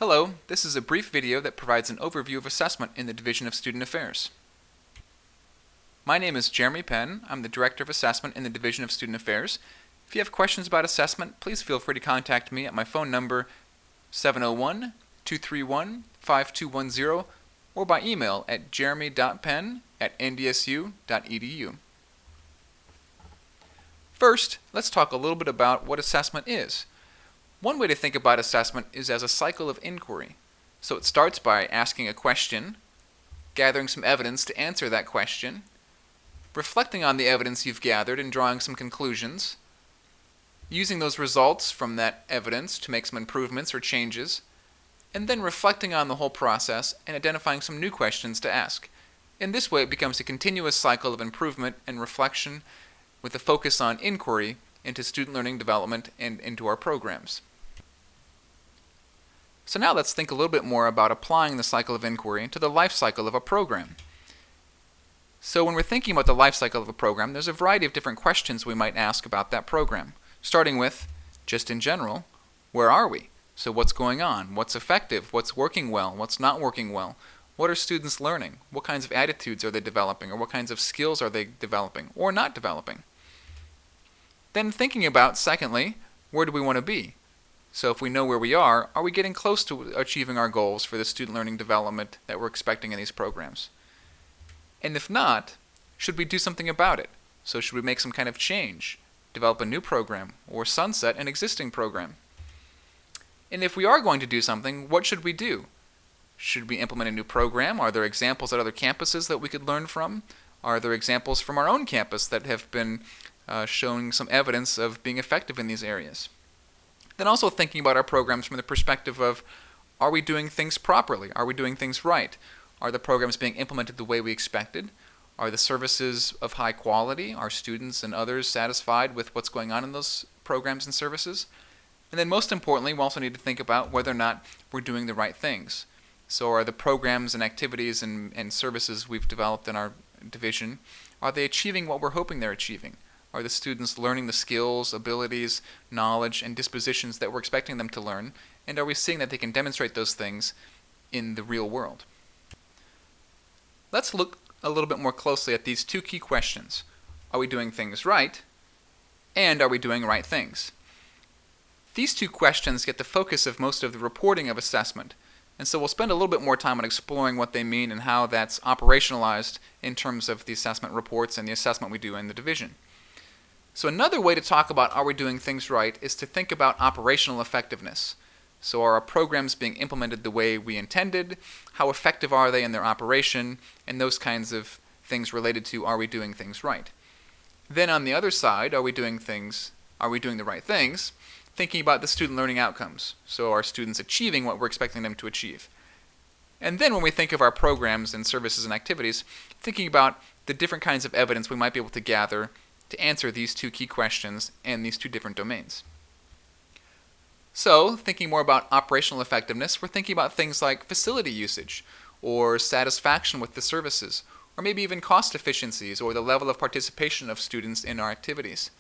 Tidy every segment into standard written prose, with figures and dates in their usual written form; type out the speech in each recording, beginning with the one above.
Hello, this is a brief video that provides an overview of assessment in the Division of Student Affairs. My name is Jeremy Penn. I'm the Director of Assessment in the Division of Student Affairs. If you have questions about assessment, please feel free to contact me at my phone number 701-231-5210 or by email at jeremy.penn@ndsu.edu. First, let's talk a little bit about what assessment is. One way to think about assessment is as a cycle of inquiry. So it starts by asking a question, gathering some evidence to answer that question, reflecting on the evidence you've gathered and drawing some conclusions, using those results from that evidence to make some improvements or changes, and then reflecting on the whole process and identifying some new questions to ask. In this way, it becomes a continuous cycle of improvement and reflection with a focus on inquiry into student learning development and into our programs. So now let's think a little bit more about applying the cycle of inquiry to the life cycle of a program. So when we're thinking about the life cycle of a program, there's a variety of different questions we might ask about that program. Starting with, just in general, where are we? So what's going on? What's effective? What's working well? What's not working well? What are students learning? What kinds of attitudes are they developing? Or what kinds of skills are they developing or not developing? Then thinking about, secondly, where do we want to be? So if we know where we are we getting close to achieving our goals for the student learning development that we're expecting in these programs? And if not, should we do something about it? So should we make some kind of change, develop a new program, or sunset an existing program? And if we are going to do something, what should we do? Should we implement a new program? Are there examples at other campuses that we could learn from? Are there examples from our own campus that have been showing some evidence of being effective in these areas? Then also thinking about our programs from the perspective of, are we doing things properly? Are we doing things right? Are the programs being implemented the way we expected? Are the services of high quality? Are students and others satisfied with what's going on in those programs and services? And then most importantly, we also need to think about whether or not we're doing the right things. So are the programs and activities and services we've developed in our division, are they achieving what we're hoping they're achieving? Are the students learning the skills, abilities, knowledge, and dispositions that we're expecting them to learn? And are we seeing that they can demonstrate those things in the real world? Let's look a little bit more closely at these two key questions. Are we doing things right? And are we doing right things? These two questions get the focus of most of the reporting of assessment. And so we'll spend a little bit more time on exploring what they mean and how that's operationalized in terms of the assessment reports and the assessment we do in the division. So another way to talk about are we doing things right is to think about operational effectiveness. So are our programs being implemented the way we intended? How effective are they in their operation? And those kinds of things related to are we doing things right? Then on the other side, are we doing the right things? Thinking about the student learning outcomes. So are students achieving what we're expecting them to achieve? And then when we think of our programs and services and activities, thinking about the different kinds of evidence we might be able to gather to answer these two key questions and these two different domains. So, thinking more about operational effectiveness, we're thinking about things like facility usage, or satisfaction with the services, or maybe even cost efficiencies, or the level of participation of students in our activities.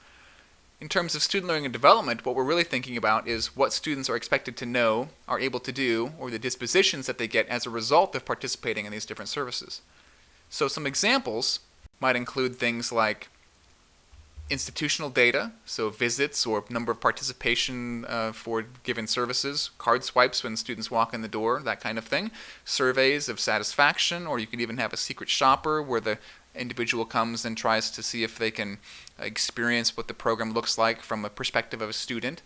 In terms of student learning and development, what we're really thinking about is what students are expected to know, are able to do, or the dispositions that they get as a result of participating in these different services. So some examples might include things like institutional data, so visits or number of participation for given services, card swipes when students walk in the door, that kind of thing, surveys of satisfaction, or you can even have a secret shopper where the individual comes and tries to see if they can experience what the program looks like from a perspective of a student.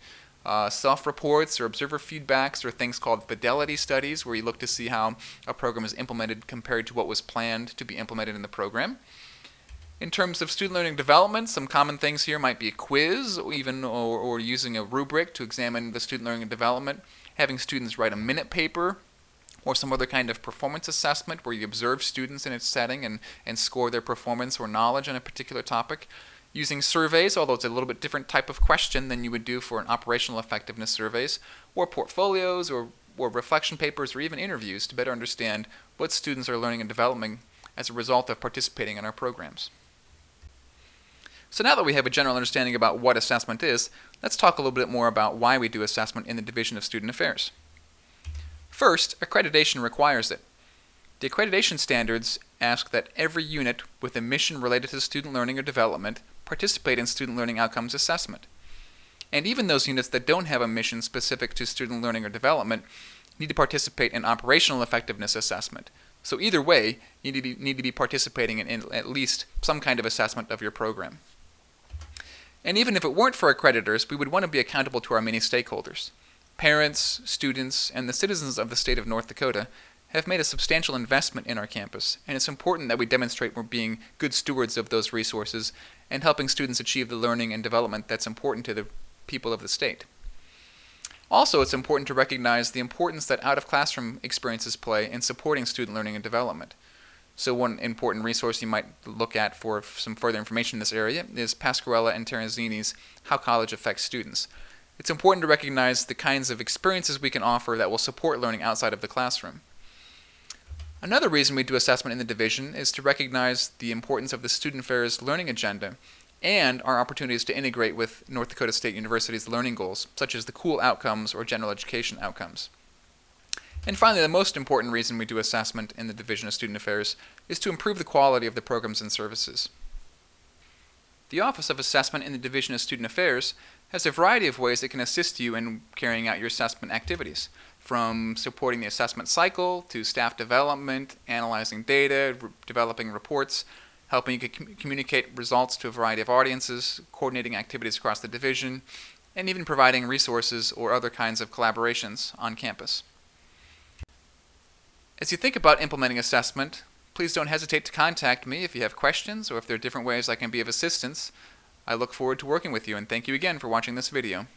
Self-reports or observer feedbacks or things called fidelity studies where you look to see how a program is implemented compared to what was planned to be implemented in the program. In terms of student learning development, some common things here might be a quiz or using a rubric to examine the student learning and development, having students write a minute paper, or some other kind of performance assessment where you observe students in its setting and score their performance or knowledge on a particular topic. Using surveys, although it's a little bit different type of question than you would do for an operational effectiveness surveys, or portfolios or reflection papers or even interviews to better understand what students are learning and developing as a result of participating in our programs. So now that we have a general understanding about what assessment is, let's talk a little bit more about why we do assessment in the Division of Student Affairs. First, accreditation requires it. The accreditation standards ask that every unit with a mission related to student learning or development participate in student learning outcomes assessment. And even those units that don't have a mission specific to student learning or development need to participate in operational effectiveness assessment. So either way, you need to be participating in at least some kind of assessment of your program. And even if it weren't for accreditors, we would want to be accountable to our many stakeholders. Parents, students, and the citizens of the state of North Dakota have made a substantial investment in our campus, and it's important that we demonstrate we're being good stewards of those resources and helping students achieve the learning and development that's important to the people of the state. Also, it's important to recognize the importance that out-of-classroom experiences play in supporting student learning and development. So one important resource you might look at for some further information in this area is Pasquarella and Terenzini's How College Affects Students. It's important to recognize the kinds of experiences we can offer that will support learning outside of the classroom. Another reason we do assessment in the division is to recognize the importance of the Student Affairs learning agenda and our opportunities to integrate with North Dakota State University's learning goals, such as the COOL outcomes or general education outcomes. And finally, the most important reason we do assessment in the Division of Student Affairs is to improve the quality of the programs and services. The Office of Assessment in the Division of Student Affairs has a variety of ways it can assist you in carrying out your assessment activities, from supporting the assessment cycle to staff development, analyzing data, developing reports, helping you communicate results to a variety of audiences, coordinating activities across the division, and even providing resources or other kinds of collaborations on campus. As you think about implementing assessment, please don't hesitate to contact me if you have questions or if there are different ways I can be of assistance. I look forward to working with you, and thank you again for watching this video.